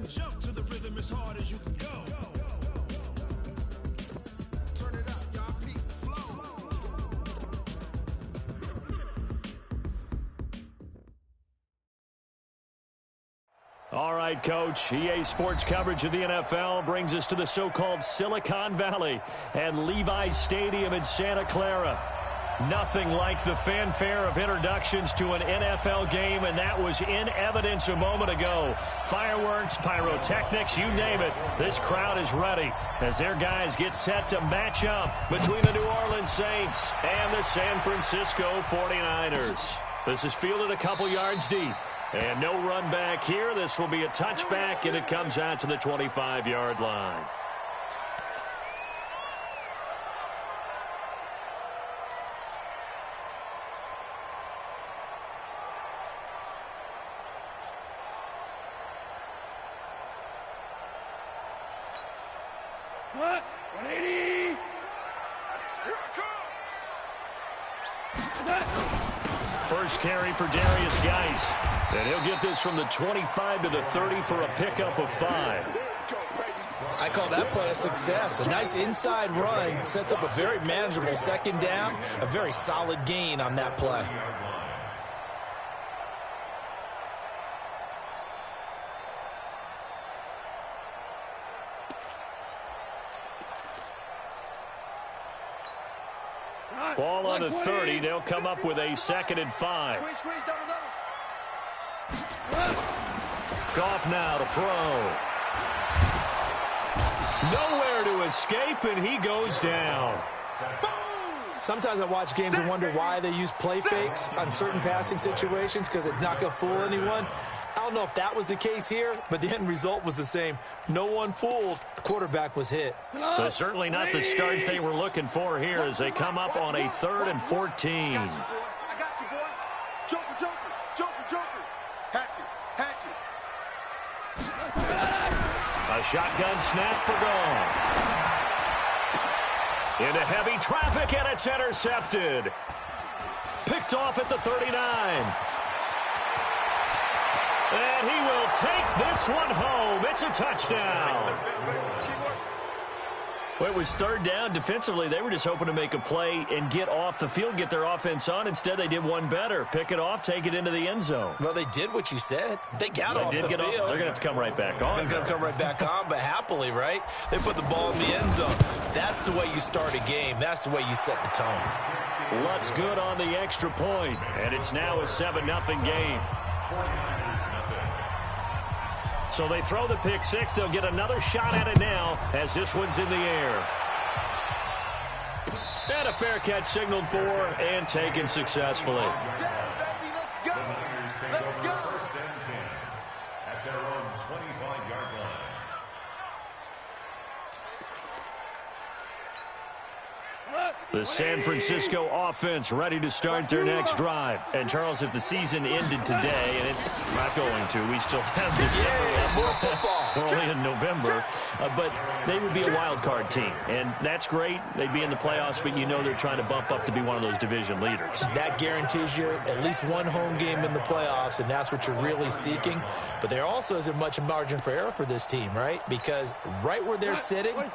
and jump to the rhythm as hard as you can go. Turn it up, y'all. Peak flow. All right, Coach. EA Sports coverage of the NFL brings us to the so-called Silicon Valley and Levi's Stadium in Santa Clara. Nothing like the fanfare of introductions to an NFL game, and that was in evidence a moment ago. Fireworks, pyrotechnics, you name it. This crowd is ready as their guys get set to match up between the New Orleans Saints and the San Francisco 49ers. This is fielded a couple yards deep. And no run back here. This will be a touchback, and it comes out to the 25-yard line. What? 180. First carry for Darius Geis. And he'll get this from the 25 to the 30 for a pickup of 5. I call that play a success. A nice inside run sets up a very manageable second down. A very solid gain on that play. Ball on the 30. They'll come up with a 2nd and 5. Goff now to throw. Nowhere to escape, and he goes down. Sometimes I watch games and wonder why they use play fakes on certain passing situations because it's not going to fool anyone. I don't know if that was the case here, but the end result was the same. No one fooled. The quarterback was hit. But certainly not the start they were looking for here as they come up on a 3rd and 14. I got you, boy. Joker, joker, joker, joker. Hatch it. A shotgun snap for Goff. Into heavy traffic, and it's intercepted. Picked off at the 39. And he will take this one home. It's a touchdown. Well, it was 3rd down. Defensively, they were just hoping to make a play and get off the field, get their offense on. Instead, they did one better. Pick it off, take it into the end zone. Well, they did what you said. They got off the field. They're going to have to come right back on. They're going to come right back on, but happily, right? They put the ball in the end zone. That's the way you start a game. That's the way you set the tone. Lutz good on the extra point, and it's now a 7-0 game. So they throw the pick 6. They'll get another shot at it now as this one's in the air. And a fair catch signaled for and taken successfully. Let's go. At their own 25-yard line. The San Francisco offense ready to start their next drive. And, Charles, if the season ended today, and it's not going to, we still have December. We're only in November. But they would be a wild card team. And that's great. They'd be in the playoffs, but you know they're trying to bump up to be one of those division leaders. That guarantees you at least one home game in the playoffs, and that's what you're really seeking. But there also isn't much margin for error for this team, right? Because right where they're sitting, a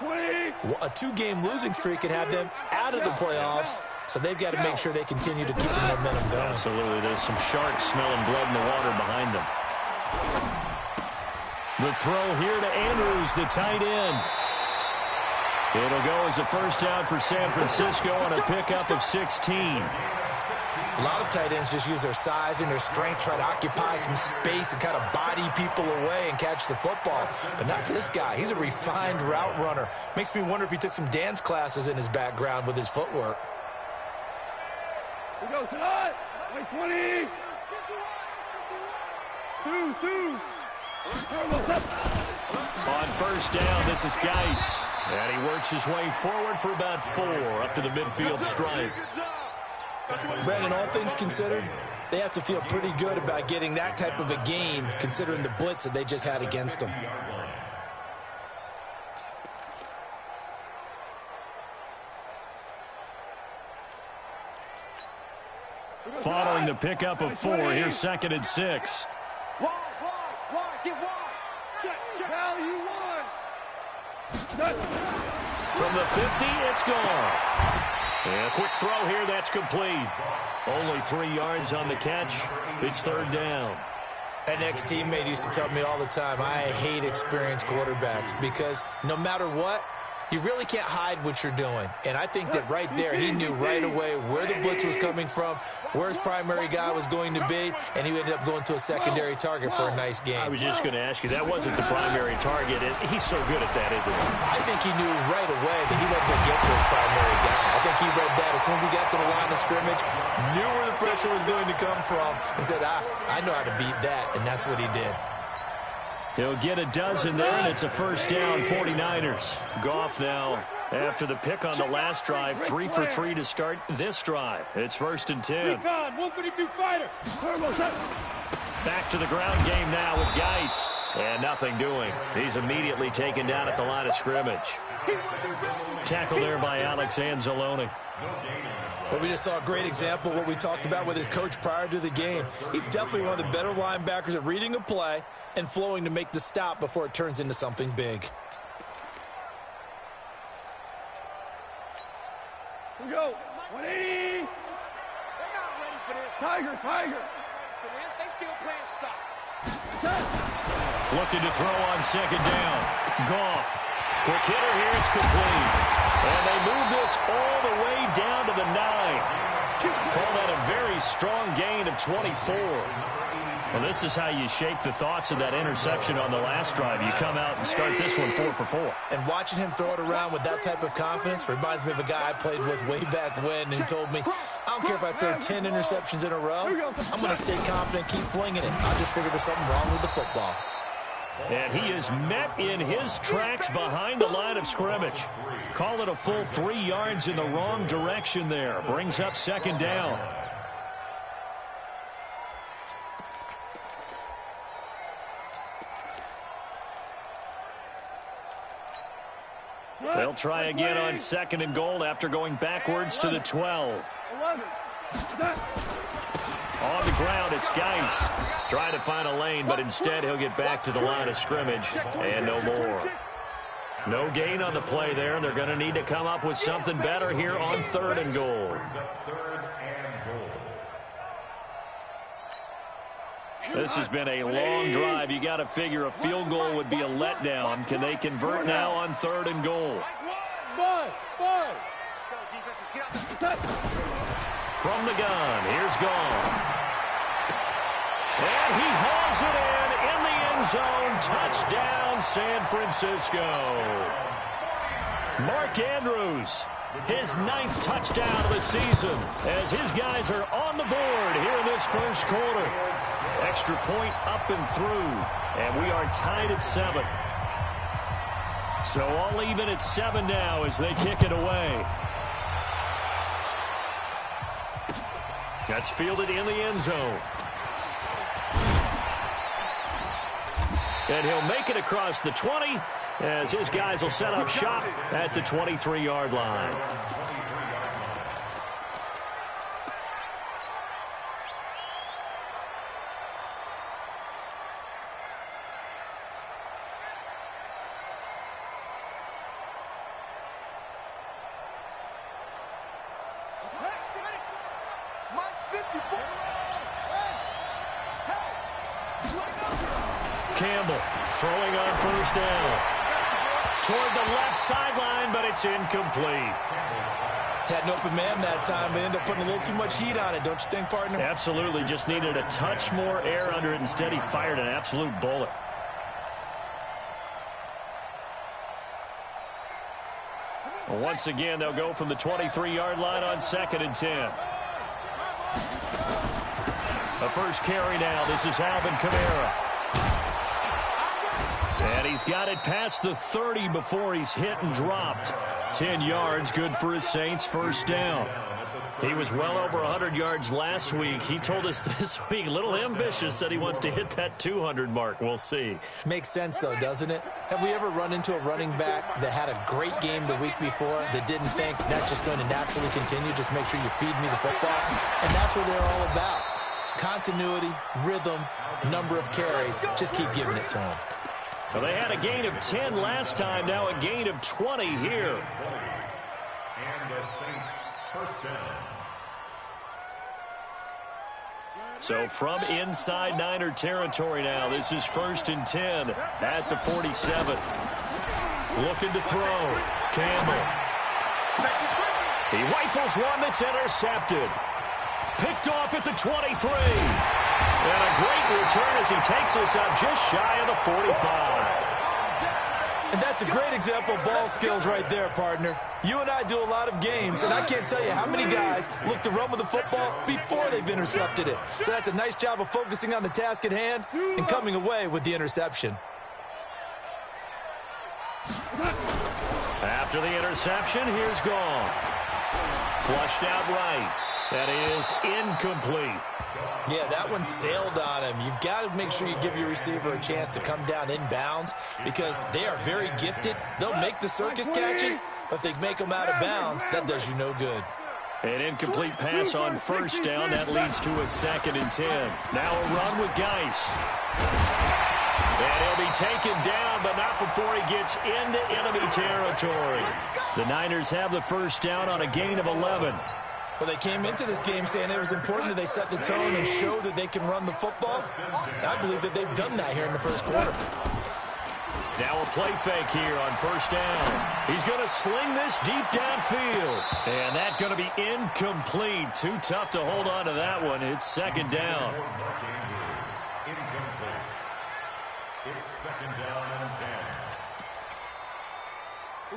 2-game losing streak could have them out of the playoffs, so they've got to make sure they continue to keep the momentum going. Absolutely. There's some sharks smelling blood in the water behind them. The throw here to Andrews, the tight end. It'll go as a first down for San Francisco on a pickup of 16. A lot of tight ends just use their size and their strength, try to occupy some space and kind of body people away and catch the football. But not this guy. He's a refined route runner. Makes me wonder if he took some dance classes in his background with his footwork. We go tonight. 20. 2. On first down, this is Geis. And he works his way forward for about 4 up to the midfield stripe. Brandon, all things considered, they have to feel pretty good about getting that type of a gain considering the blitz that they just had against them. Following the pickup of 4, here's 2nd and 6. Wide, get wide. Check. Cal, you won. From the 50, it's gone. And a quick throw here, that's complete. Only 3 yards on the catch. It's third down. An ex-teammate used to tell me all the time, I hate experienced quarterbacks because no matter what, you really can't hide what you're doing. And I think that right there, he knew right away where the blitz was coming from, where his primary guy was going to be, and he ended up going to a secondary target for a nice game. I was just going to ask you, that wasn't the primary target. He's so good at that, isn't he? I think he knew right away that he wasn't going to get to his primary guy. I think he read that as soon as he got to the line of scrimmage, knew where the pressure was going to come from, and said, I know how to beat that, and that's what he did. He'll get a dozen there, and it's a first down, 49ers. Goff now, after the pick on the last drive, 3 for 3 to start this drive. It's first and 10. 152 fighter. Back to the ground game now with Geis. And nothing doing. He's immediately taken down at the line of scrimmage. Tackle there by Alex Anzalone. Well, we just saw a great example of what we talked about with his coach prior to the game. He's definitely one of the better linebackers at reading a play and flowing to make the stop before it turns into something big. Here we go. 180. They're not ready for this. Tiger. For this, they still playing soft. Looking to throw on second down. Goff. Quick hitter here, it's complete. And they move this all the way down to the 9. Call that a very strong gain of 24. Well, this is how you shake the thoughts of that interception on the last drive. You come out and start this one 4 for 4. And watching him throw it around with that type of confidence reminds me of a guy I played with way back when, and he told me, I don't care if I throw 10 interceptions in a row. I'm going to stay confident, keep flinging it. I just figured there's something wrong with the football. And he is met in his tracks behind the line of scrimmage. Call it a full 3 yards in the wrong direction there. Brings up second down. They'll try again on second and goal after going backwards to the 12. 11. On the ground, it's Geis. Trying to find a lane, but instead he'll get back to the line of scrimmage and no more. No gain on the play there. They're going to need to come up with something better here on third and goal. This has been a long drive. You got to figure a field goal would be a letdown. Can they convert now on third and goal? From the gun, here's Goff. And he hauls it in the end zone. Touchdown, San Francisco. Mark Andrews, his 9th touchdown of the season as his guys are on the board here in this first quarter. Extra point up and through, and we are tied at 7. So all even at 7 now as they kick it away. That's fielded in the end zone. And he'll make it across the 20 as his guys will set up shop at the 23-yard line. Campbell throwing on first down. Toward the left sideline, but it's incomplete. Had an open man that time, but ended up putting a little too much heat on it, don't you think, partner? Absolutely. Just needed a touch more air under it. Instead, he fired an absolute bullet. Well, once again, they'll go from the 23-yard line on second and 10. The first carry now. This is Alvin Kamara. And he's got it past the 30 before he's hit and dropped. 10 yards, good for his Saints, first down. He was well over 100 yards last week. He told us this week, a little ambitious, said he wants to hit that 200 mark. We'll see. Makes sense, though, doesn't it? Have we ever run into a running back that had a great game the week before that didn't think that's just going to naturally continue? Just make sure you feed me the football. And that's what they're all about. Continuity, rhythm, number of carries. Just keep giving it to him. Well, they had a gain of 10 last time, now a gain of 20 here. And the Saints first down. So from inside Niner territory now, this is 1st and 10 at the 47. Looking to throw. Campbell. He rifles one that's intercepted. Picked off at the 23. And a great return as he takes us up just shy of the 45. And that's a great example of ball skills right there, partner. You and I do a lot of games, and I can't tell you how many guys look to run with the football before they've intercepted it. So that's a nice job of focusing on the task at hand and coming away with the interception. After the interception, here's Goff. Flushed out right. That is incomplete. Yeah, that one sailed on him. You've got to make sure you give your receiver a chance to come down inbounds because they are very gifted. They'll make the circus catches, but if they make them out of bounds, that does you no good. An incomplete pass on 1st down. That leads to a 2nd and 10. Now a run with Geis. And he'll be taken down, but not before he gets into enemy territory. The Niners have the 1st down on a gain of 11. Well, they came into this game saying it was important that they set the tone and show that they can run the football. I believe that they've done that here in the 1st quarter. Now a play fake here on 1st down. He's going to sling this deep downfield. And that's going to be incomplete. Too tough to hold on to that one. It's 2nd down. Incomplete. It's 2nd down and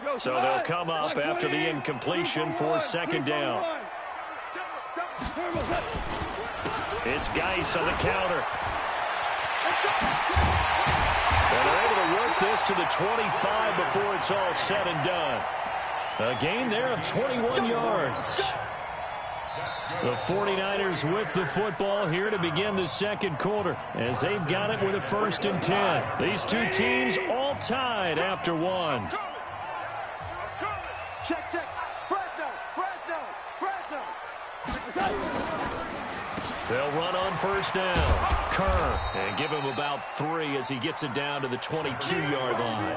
10. So they'll come up after the incompletion for 2nd down. It's Geis on the counter. And they're able to work this to the 25 before it's all said and done. A gain there of 21 yards. The 49ers with the football here to begin the 2nd quarter as they've got it with a 1st and 10. These two teams all tied after one. Check, check. Fresno, Fresno, Fresno. They'll run on 1st down. Kerr, and give him about 3 as he gets it down to the 22-yard line.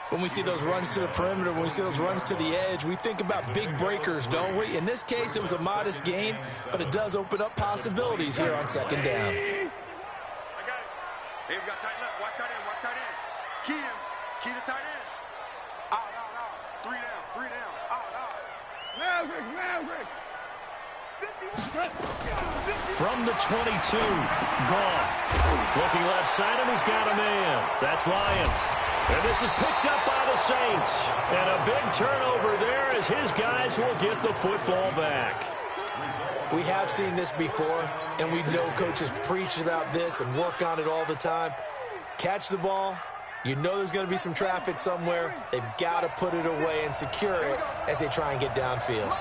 When we see those runs to the perimeter, when we see those runs to the edge, we think about big breakers, don't we? In this case, it was a modest gain, but it does open up possibilities here on 2nd down. I got it. Hey, we got tight left. Watch tight end. Watch tight end. Key him. Key the tight end. Out, out, out. 3 down. 3 down. Out, out. Maverick, Maverick. From the 22, Goff. Looking left side, and he's got a man. That's Lyons. And this is picked up by the Saints. And a big turnover there as his guys will get the football back. We have seen this before, and we know coaches preach about this and work on it all the time. Catch the ball. You know there's going to be some traffic somewhere. They've got to put it away and secure it as they try and get downfield.